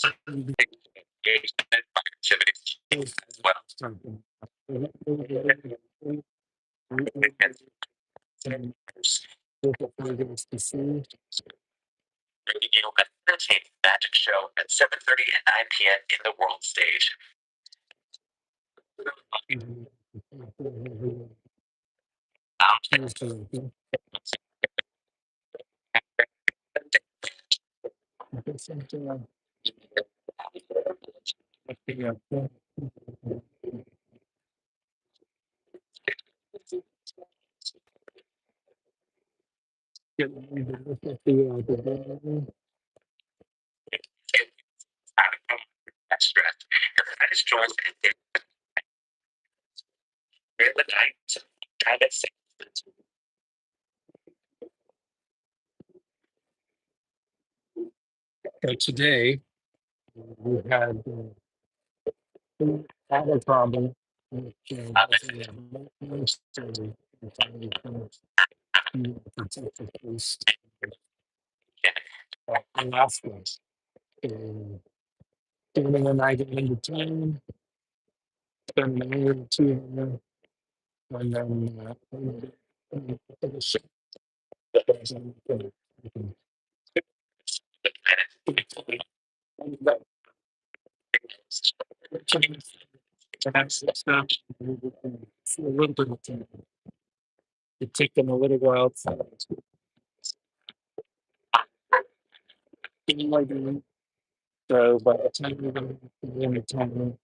So today we had a problem. Which, most of the finally finished the protective post Alaska. And Danny and I get into town, spend an hour or two there, and then finish it. A little bit of time. It took them a little while to like so by the time we were in the town,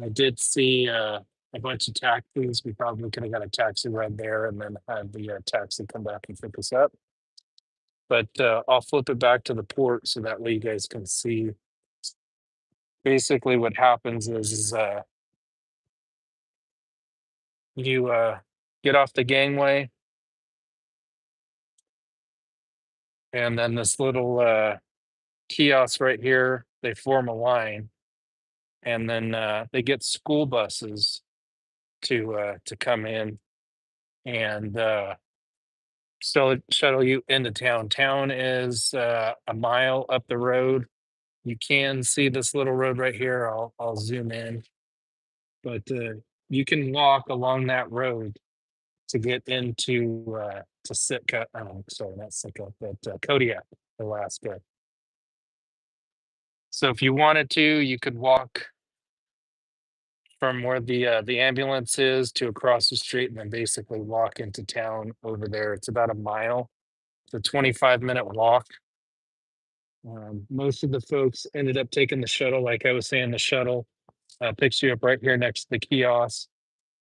I did see a bunch of taxis. We probably could have got a taxi right there and then had the taxi come back and pick us up. But I'll flip it back to the port so that way you guys can see. Basically, what happens is you get off the gangway, and then this little kiosk right here, they form a line, and then they get school buses to come in and shuttle you into town. Town is a mile up the road. You can see this little road right here. I'll zoom in, but you can walk along that road to get into to Sitka. Oh, sorry, not Sitka, but Kodiak, Alaska. So if you wanted to, you could walk from where the ambulance is to across the street, and then basically walk into town over there. It's about a mile. It's a 25-minute walk. Most of the folks ended up taking the shuttle. Like I was saying, the shuttle picks you up right here next to the kiosk.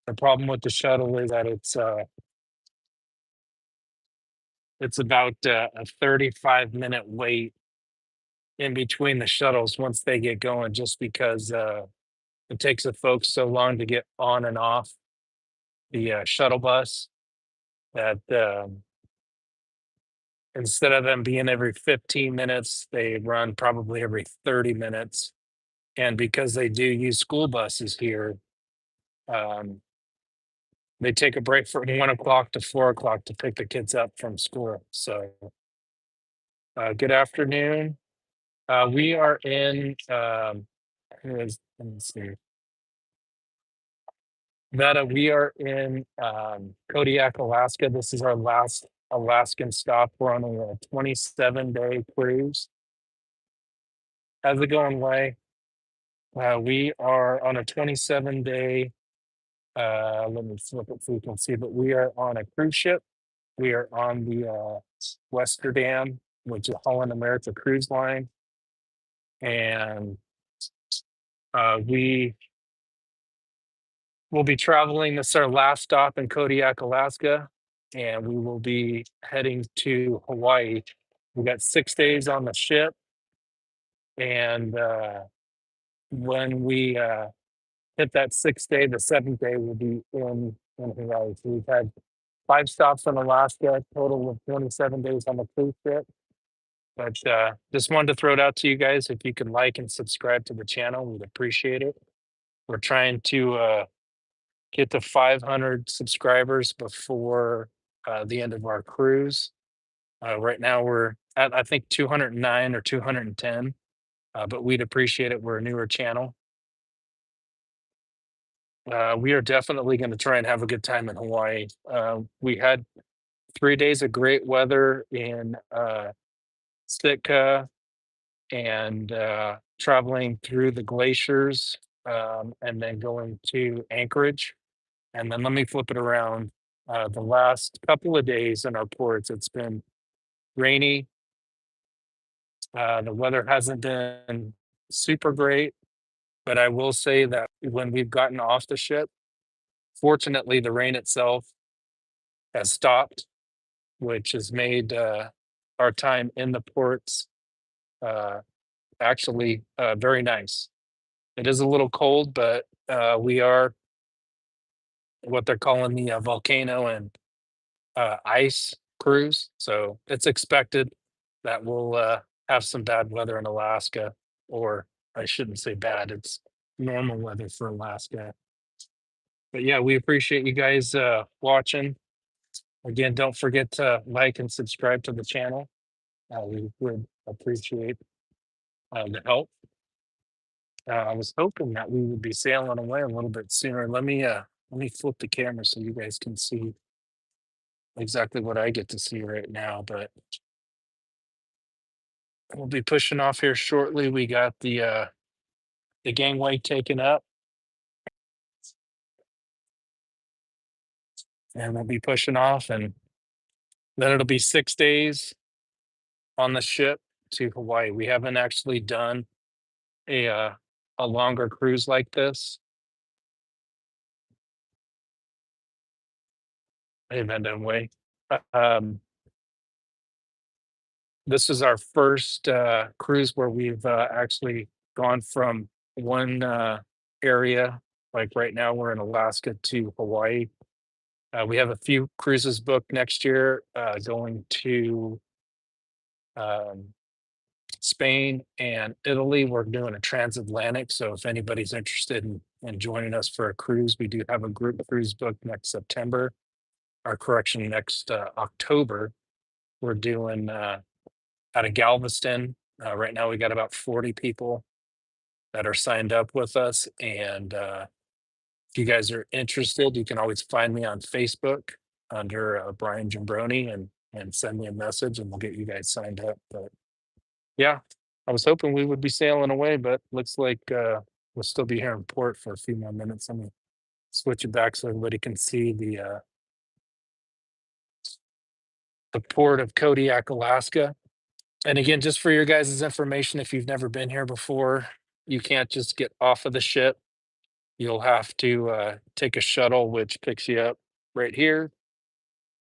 The problem with the shuttle is that it's about a 35-minute wait in between the shuttles once they get going, just because it takes the folks so long to get on and off the shuttle bus that instead of them being every 15 minutes, they run probably every 30 minutes. And because they do use school buses here, um, they take a break from 1 o'clock to 4 o'clock to pick the kids up from school. So, good afternoon. We are in, let me see. Veta, we are in Kodiak, Alaska. This is our last Alaskan stop. We're on a 27-day cruise. How's it going, Way? We are on a 27-day, let me flip it so you can see, but we are on a cruise ship. We are on the Westerdam, which is Holland America Cruise Line. And we will be traveling. This is our last stop in Kodiak, Alaska, and we will be heading to Hawaii. We got 6 days on the ship, and when we hit that 6th day, the 7th day will be in Hawaii. So we've had 5 stops in Alaska, total of 27 days on the cruise ship. But just wanted to throw it out to you guys. If you could like and subscribe to the channel, we'd appreciate it. We're trying to get to 500 subscribers before the end of our cruise. Right now, we're at, I think, 209 or 210, but we'd appreciate it. We're a newer channel. We are definitely going to try and have a good time in Hawaii. We had 3 days of great weather in Sitka and traveling through the glaciers and then going to Anchorage. And then let me flip it around. The last couple of days in our ports, it's been rainy. The weather hasn't been super great, but I will say that when we've gotten off the ship, fortunately, the rain itself has stopped, which has made our time in the ports uh, actually very nice. It is a little cold, but we are what they're calling the volcano and ice cruise. So it's expected that we'll have some bad weather in Alaska, or I shouldn't say bad, it's normal weather for Alaska. But yeah, we appreciate you guys watching. Again, don't forget to like and subscribe to the channel. We would appreciate the help. I was hoping that we would be sailing away a little bit sooner. Let me flip the camera so you guys can see exactly what I get to see right now. But we'll be pushing off here shortly. We got the gangway taken up, and we'll be pushing off, and then it'll be 6 days on the ship to Hawaii. We haven't actually done a uh, a longer cruise like this. Hey, Van Way. Um, this is our first cruise where we've actually gone from one area, like right now we're in Alaska, to Hawaii. We have a few cruises booked next year, going to um, Spain and Italy. We're doing a transatlantic. So if anybody's interested in joining us for a cruise, we do have a group cruise booked next September. Our correction, next October. We're doing out of Galveston. Right now, we got about 40 people that are signed up with us. And if you guys are interested, you can always find me on Facebook under Bryan Giambrone and send me a message, and we'll get you guys signed up. But yeah, I was hoping we would be sailing away, but looks like we'll still be here in port for a few more minutes. Let me switch it back so everybody can see the port of Kodiak, Alaska. And again, just for your guys' information, if you've never been here before, you can't just get off of the ship. You'll have to take a shuttle, which picks you up right here,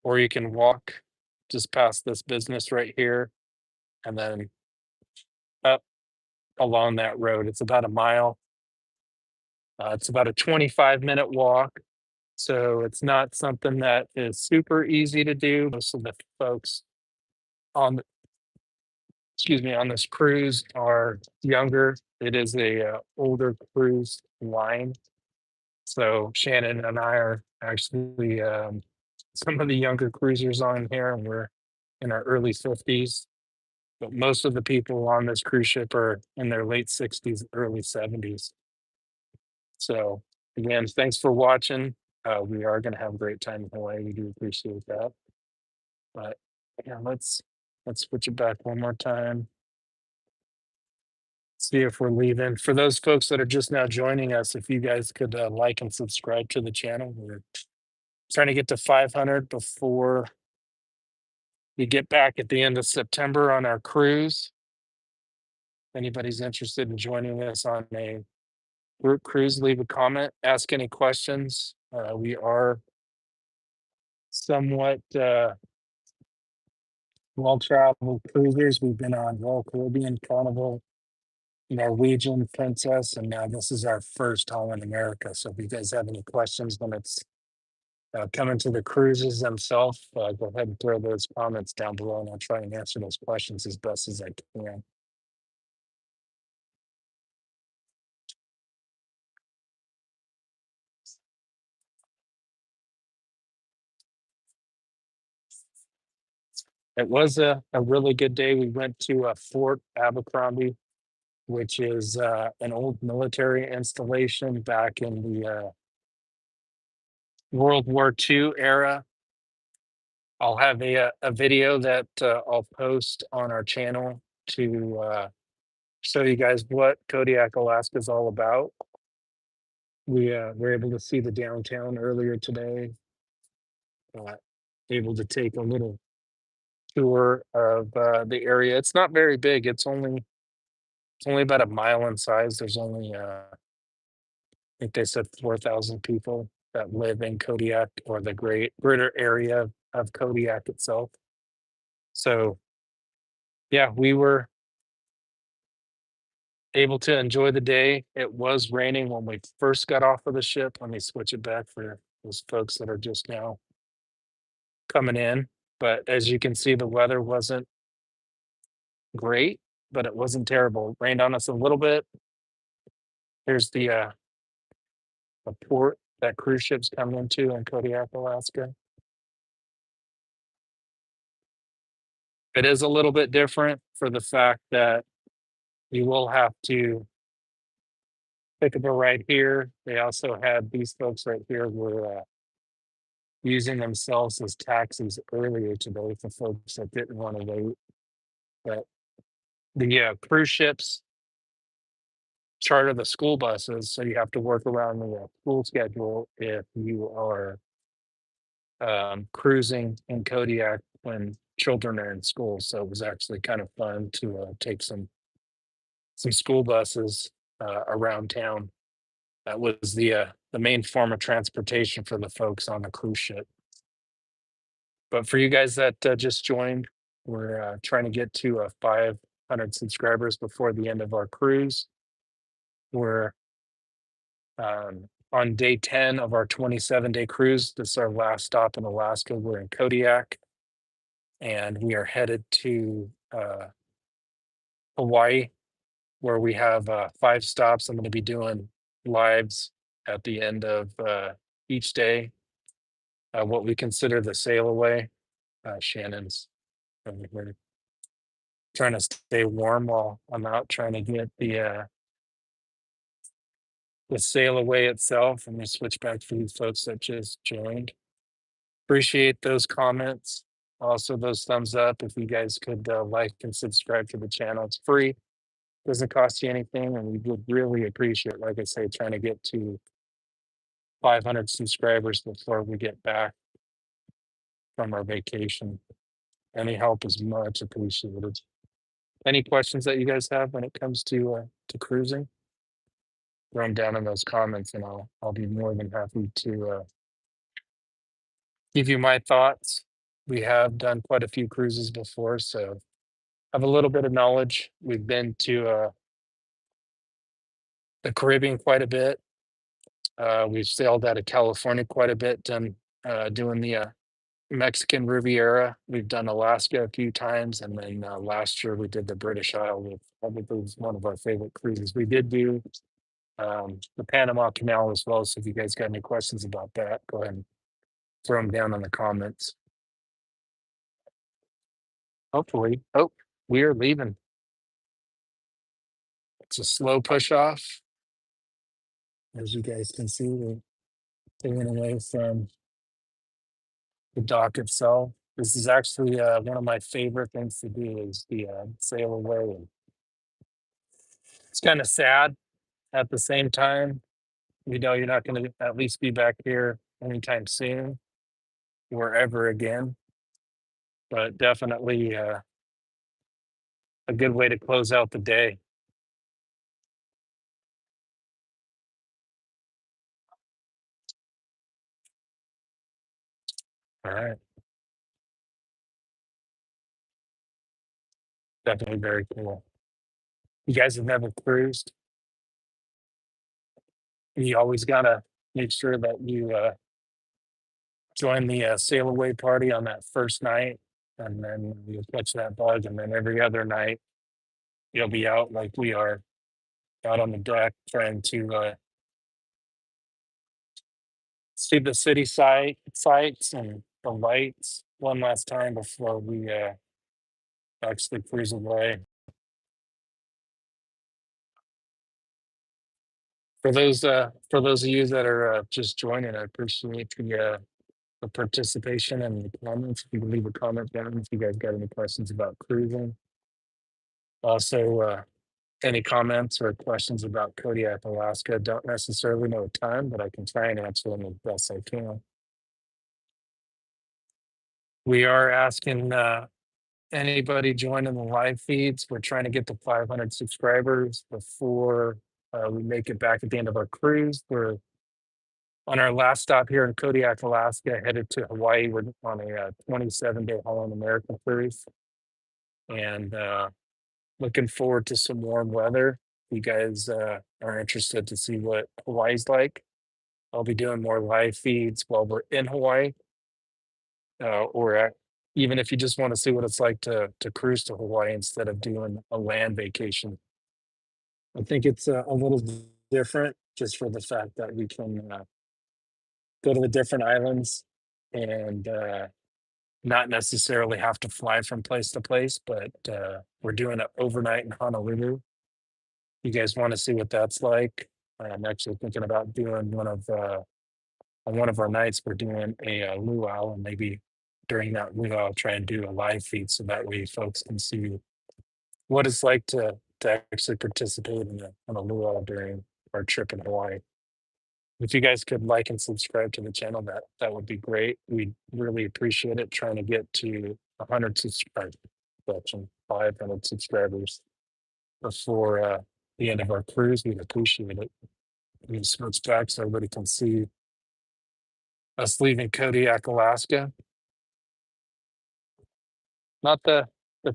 or you can walk just past this business right here and then up along that road. It's about a mile. It's about a 25-minute walk. So it's not something that is super easy to do. Most of the folks on excuse me, on this cruise are younger. It is a older cruise line. So Shannon and I are actually some of the younger cruisers on here, and we're in our early 50s. But most of the people on this cruise ship are in their late 60s, early 70s. So again, thanks for watching. We are going to have a great time in Hawaii. We do appreciate that. But yeah, let's switch it back one more time. See if we're leaving. For those folks that are just now joining us, if you guys could like and subscribe to the channel. We're trying to get to 500 before we get back at the end of September on our cruise. If anybody's interested in joining us on a group cruise, leave a comment, ask any questions. We are somewhat well-traveled cruisers. We've been on Royal Caribbean, Carnival, Norwegian, Princess, and now this is our first Holland America. So if you guys have any questions when it's coming to the cruises themselves, go ahead and throw those comments down below, and I'll try and answer those questions as best as I can. It was a really good day. We went to Fort Abercrombie, which is an old military installation back in the World War II era. I'll have a video that I'll post on our channel to show you guys what Kodiak, Alaska is all about. We were able to see the downtown earlier today, uh, able to take a little tour of the area. It's not very big. It's only about a mile in size. There's only I think they said 4,000 people that live in Kodiak or the greater area of Kodiak itself. So yeah, we were able to enjoy the day. It was raining when we first got off of the ship. Let me switch it back for those folks that are just now coming in. But as you can see, the weather wasn't great, but it wasn't terrible. It rained on us a little bit. Here's the port that cruise ships come into in Kodiak, Alaska. It is a little bit different for the fact that you will have to pick up a ride here. They also had these folks right here were using themselves as taxis earlier today for folks that didn't want to wait. But the cruise ships charter the school buses, so you have to work around the school schedule if you are cruising in Kodiak when children are in school. So it was actually kind of fun to take some school buses around town. That was the main form of transportation for the folks on the cruise ship. But for you guys that just joined, we're trying to get to 500 subscribers before the end of our cruise. We're on day 10 of our 27-day cruise. This is our last stop in Alaska. We're in Kodiak, and we are headed to Hawaii, where we have 5 stops. I'm going to be doing lives at the end of each day, what we consider the sail away. Shannon's over here trying to stay warm while I'm out trying to get the sail away itself. Let me switch back for you folks that just joined. Appreciate those comments. Also, those thumbs up. If you guys could like and subscribe to the channel, it's free, doesn't cost you anything, and we would really appreciate, like I say, trying to get to 500 subscribers before we get back from our vacation. Any help is much appreciated. Any questions that you guys have when it comes to cruising? Throw them down in those comments, and I'll be more than happy to give you my thoughts. We have done quite a few cruises before, so I have a little bit of knowledge. We've been to the Caribbean quite a bit. We've sailed out of California quite a bit, doing the Mexican Riviera. We've done Alaska a few times, and then last year we did the British Isle, which probably was one of our favorite cruises. We did do the Panama Canal as well. So if you guys got any questions about that, go ahead and throw them down in the comments. Hopefully, oh, we are leaving. It's a slow push off. As you guys can see, we're taking away from the dock itself. This is actually one of my favorite things to do is the sail away. And it's kind of sad at the same time. You know, you're not going to at least be back here anytime soon, wherever again. But definitely a good way to close out the day. All right. Definitely very cool. You guys have never cruised? You always gotta make sure that you join the sail away party on that first night, and then you'll catch that bug, and then every other night you'll be out like we are, out on the deck trying to see the city sights and the lights one last time before we actually cruise away. For those of you that are just joining, I appreciate the participation and the comments. If you can leave a comment down if you guys got any questions about cruising. Also, any comments or questions about Kodiak, Alaska. Don't necessarily know a time, but I can try and answer them as best I can. We are asking anybody joining the live feeds. We're trying to get to 500 subscribers before we make it back at the end of our cruise. We're on our last stop here in Kodiak, Alaska, headed to Hawaii. We're on a 27-day Holland American cruise, and looking forward to some warm weather. You guys are interested to see what Hawaii's like. I'll be doing more live feeds while we're in Hawaii, or even if you just want to see what it's like to cruise to Hawaii instead of doing a land vacation. I think it's a little different just for the fact that we can go to the different islands and not necessarily have to fly from place to place, but we're doing it overnight in Honolulu. You guys want to see what that's like? I'm actually thinking about doing on one of our nights, we're doing a luau, and maybe during that luau, try and do a live feed so that way folks can see what it's like to actually participate in a luau during our trip in Hawaii. If you guys could like and subscribe to the channel, that would be great. We'd really appreciate it. Trying to get to 100 subscribers, 500 subscribers before the end of our cruise. We'd appreciate it. We can switch back so everybody can see us leaving Kodiak, Alaska. Not the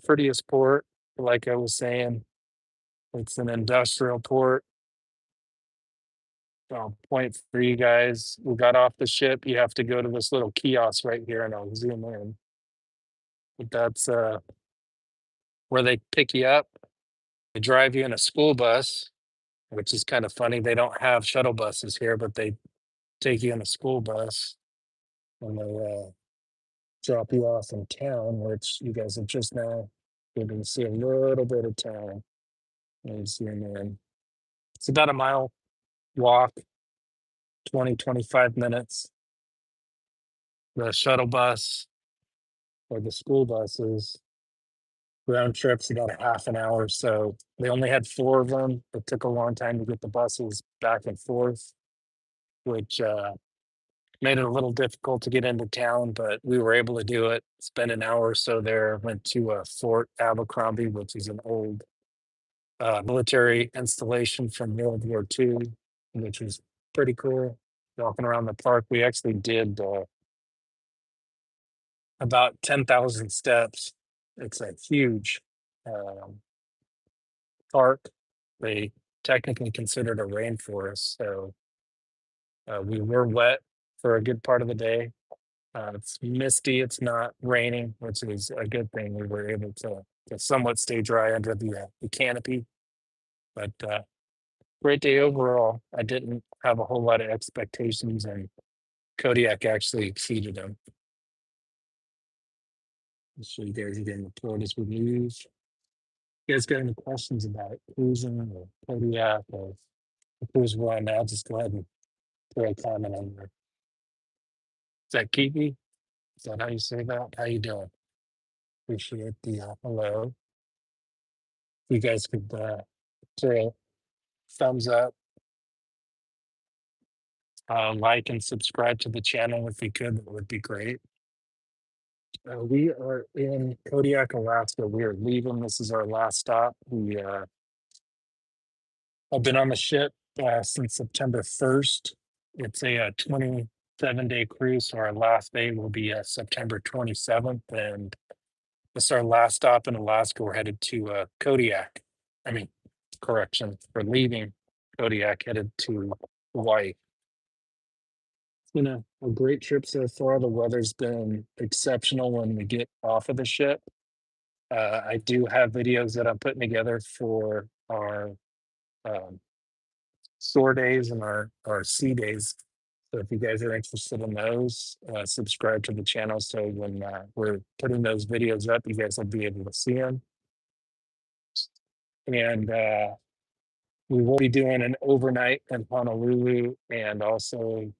prettiest port, like I was saying. It's an industrial port. Point for you guys. We got off the ship. You have to go to this little kiosk right here, and I'll zoom in. But that's where they pick you up. They drive you in a school bus, which is kind of funny. They don't have shuttle buses here, but they take you in a school bus and they drop you off in town, which you guys have just now able to see a little bit of town. And zoom in. It's about a mile walk, 25 minutes. The shuttle bus or the school buses round trip's about a half an hour. So they only had 4 of them. It took a long time to get the buses back and forth, which made it a little difficult to get into town, but we were able to do it. Spent an hour or so there. Went to Fort Abercrombie, which is an old military installation from World War II, which was pretty cool. Walking around the park, we actually did about 10,000 steps. It's a huge park. They technically considered a rainforest, so we were wet for a good part of the day. It's misty. It's not raining, which is a good thing. We were able to somewhat stay dry under the canopy, but great day overall. I didn't have a whole lot of expectations, and Kodiak actually exceeded them. I'll show you guys again the port as we leave. You guys got any questions about cruising or Kodiak or the cruise we're on now? Just go ahead and throw a comment on there. Is that Kiki? Is that how you say that? How you doing? Appreciate the hello. You guys could throw a thumbs up, like and subscribe to the channel if you could. That would be great. We are in Kodiak, Alaska. We are leaving. This is our last stop. We I've been on the ship since September 1st. It's a 27-day cruise, so our last day will be September 27th, and this is our last stop in Alaska. We're headed to Kodiak. I mean, correction, we're leaving Kodiak, headed to Hawaii. been a great trip so far. The weather's been exceptional when we get off of the ship. I do have videos that I'm putting together for our um, shore days and our sea days. So if you guys are interested in those, subscribe to the channel so when we're putting those videos up, you guys will be able to see them. And we will be doing an overnight in Honolulu and also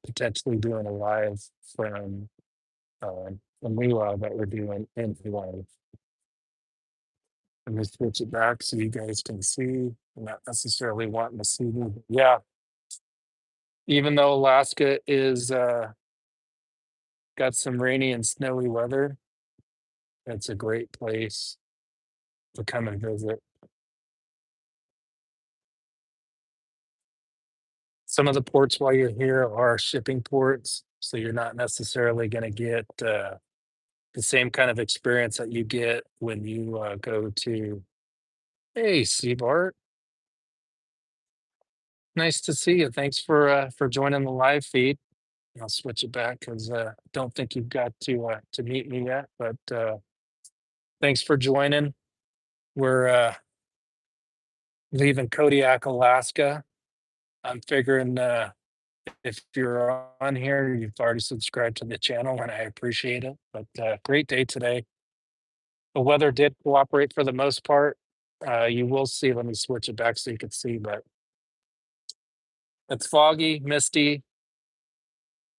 potentially doing a live from Lila that we're doing in Hawaii. Let me switch it back so you guys can see. I'm not necessarily wanting to see me. But yeah, even though Alaska is got some rainy and snowy weather, it's a great place to come and visit. Some of the ports while you're here are shipping ports, so you're not necessarily going to get the same kind of experience that you get when you go to. Hey, Seabart, nice to see you. Thanks for joining the live feed. I'll switch it back because don't think you've got to meet me yet, but thanks for joining. We're leaving Kodiak, Alaska. I'm figuring if you're on here, you've already subscribed to the channel, and I appreciate it. But great day today. The weather did cooperate for the most part. You will see. Let me switch it back so you can see, but it's foggy, misty.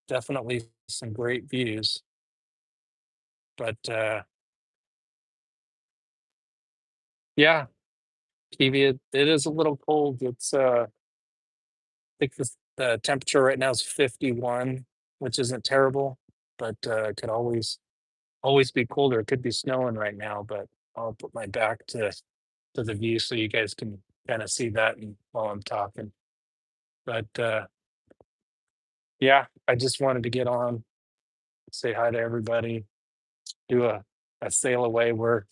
Definitely some great views. But yeah, Kiwi, it is a little cold. It's I think the temperature right now is 51, which isn't terrible, but it could always be colder. It could be snowing right now, but I'll put my back to the view so you guys can kind of see that while I'm talking. But yeah, I just wanted to get on, say hi to everybody, do a sail away. We're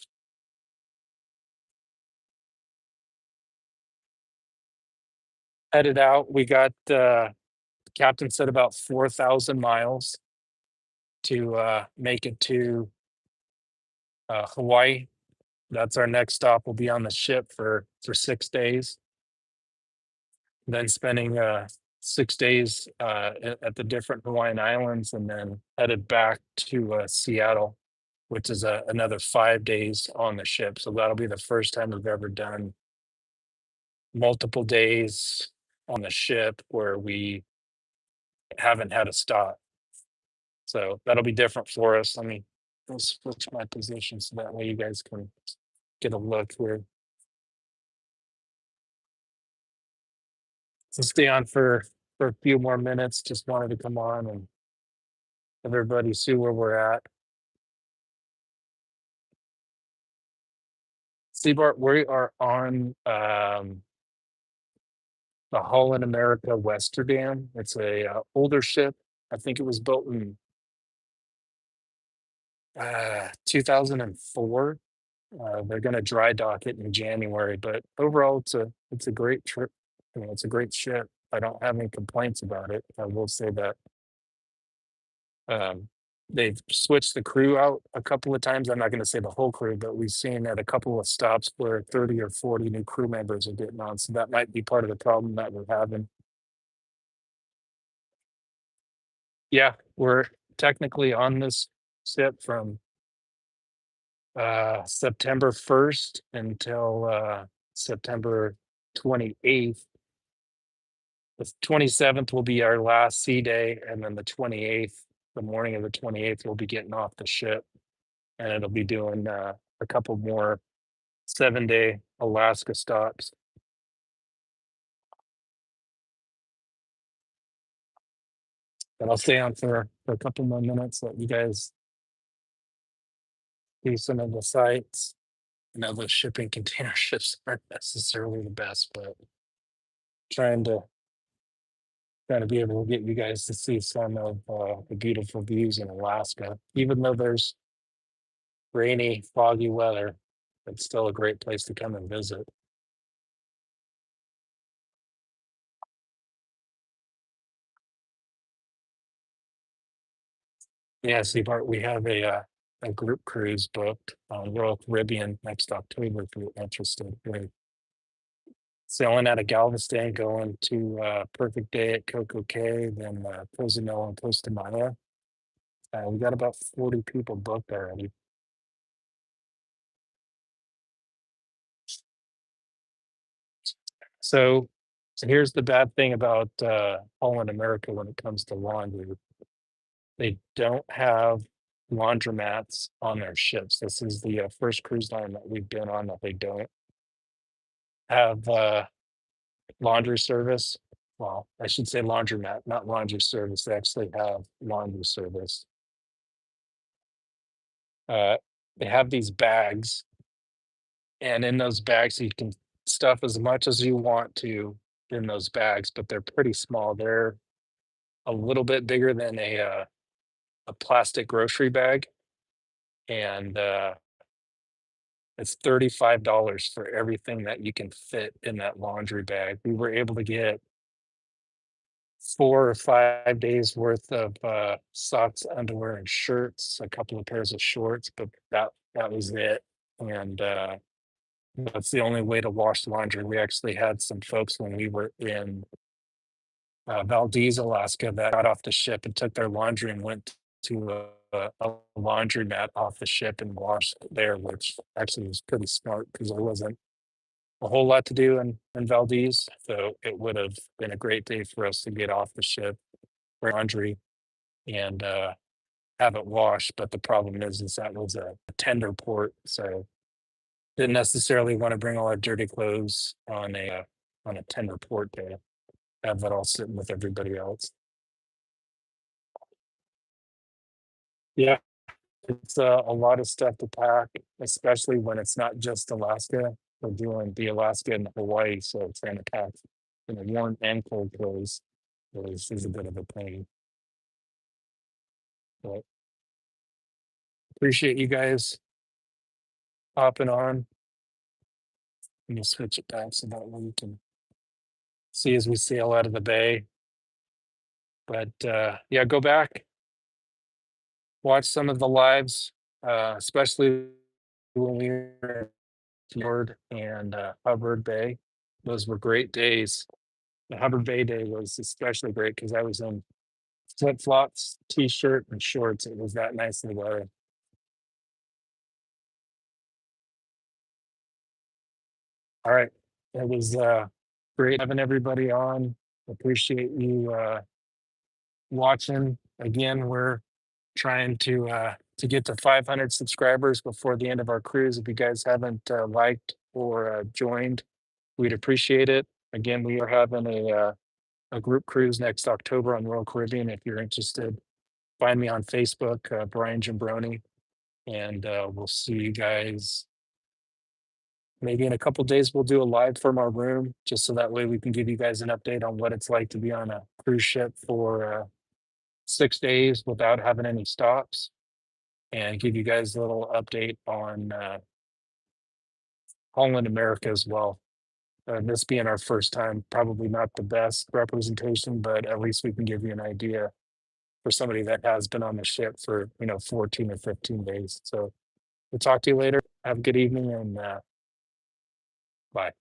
headed out. We got the captain said about 4,000 miles to make it to Hawaii. That's our next stop. We'll be on the ship for 6 days, then spending 6 days at the different Hawaiian islands, and then headed back to Seattle, which is another 5 days on the ship. So that'll be the first time we've ever done multiple days on the ship where we haven't had a stop. So that'll be different for us. Let me switch my position so that way you guys can get a look here. So stay on for a few more minutes. Just wanted to come on and everybody see where we're at. Seabart, we are on the Holland America Westerdam. It's a older ship. I think it was built in 2004. They're going to dry dock it in January, but overall, it's a great trip. You know, it's a great ship. I don't have any complaints about it. I will say that they've switched the crew out a couple of times. I'm not going to say the whole crew, but we've seen at a couple of stops where 30 or 40 new crew members are getting on. So that might be part of the problem that we're having. Yeah, we're technically on this ship from September 1st until September 28th. The 27th will be our last sea day, and then the 28th, the morning of the 28th, we'll be getting off the ship, and it'll be doing a couple more 7-day Alaska stops. But I'll stay on for a couple more minutes, let you guys see some of the sites. I know the shipping container ships aren't necessarily the best, but trying to be able to get you guys to see some of the beautiful views in Alaska. Even though there's rainy, foggy weather, it's still a great place to come and visit. Yeah, see, Bart, we have a group cruise booked on Royal Caribbean next October if you're interested. We're sailing out of Galveston, going to Perfect Day at Coco Cay, then Cozumel and Costa Maya. We got about 40 people booked already. So, so here's the bad thing about Holland America when it comes to laundry. They don't have laundromats on their ships. This is the first cruise line that we've been on that they don't have laundry service. Well, I should say laundromat, not laundry service. They actually have laundry service. Uh, they have these bags, and in those bags, you can stuff as much as you want to in those bags, but they're pretty small. They're a little bit bigger than a plastic grocery bag, and it's $35 for everything that you can fit in that laundry bag. We were able to get 4 or 5 days worth of socks, underwear, and shirts, a couple of pairs of shorts, but that was it. And that's the only way to wash laundry. We actually had some folks when we were in Valdez, Alaska, that got off the ship and took their laundry and went to a laundromat off the ship and washed there, which actually was pretty smart because there wasn't a whole lot to do in Valdez. So it would have been a great day for us to get off the ship, wear laundry, and have it washed. But the problem is that was a tender port, so didn't necessarily want to bring all our dirty clothes on a tender port to have that all sitting with everybody else. Yeah, it's a lot of stuff to pack, especially when it's not just Alaska. We're doing the Alaska and Hawaii, so trying to pack, warm and cold clothes is a bit of a pain. But appreciate you guys hopping on. Let me switch it back so that way we can see as we sail out of the bay. But yeah, go back, watch some of the lives, especially when we were in Fjord and Hubbard Bay. Those were great days. The Hubbard Bay day was especially great because I was in flip flops, t-shirt, and shorts. It was that nice in the weather. All right, it was great having everybody on. Appreciate you watching. Again, we're trying to get to 500 subscribers before the end of our cruise. If you guys haven't liked or joined, we'd appreciate it. Again, we are having a group cruise next October on Royal Caribbean. If you're interested, find me on Facebook, Bryan Giambrone, and we'll see you guys maybe in a couple days. We'll do a live from our room just so that way we can give you guys an update on what it's like to be on a cruise ship for 6 days without having any stops, and give you guys a little update on Holland America as well. This being our first time, probably not the best representation, but at least we can give you an idea for somebody that has been on the ship for 14 or 15 days. So we'll talk to you later. Have a good evening, and bye.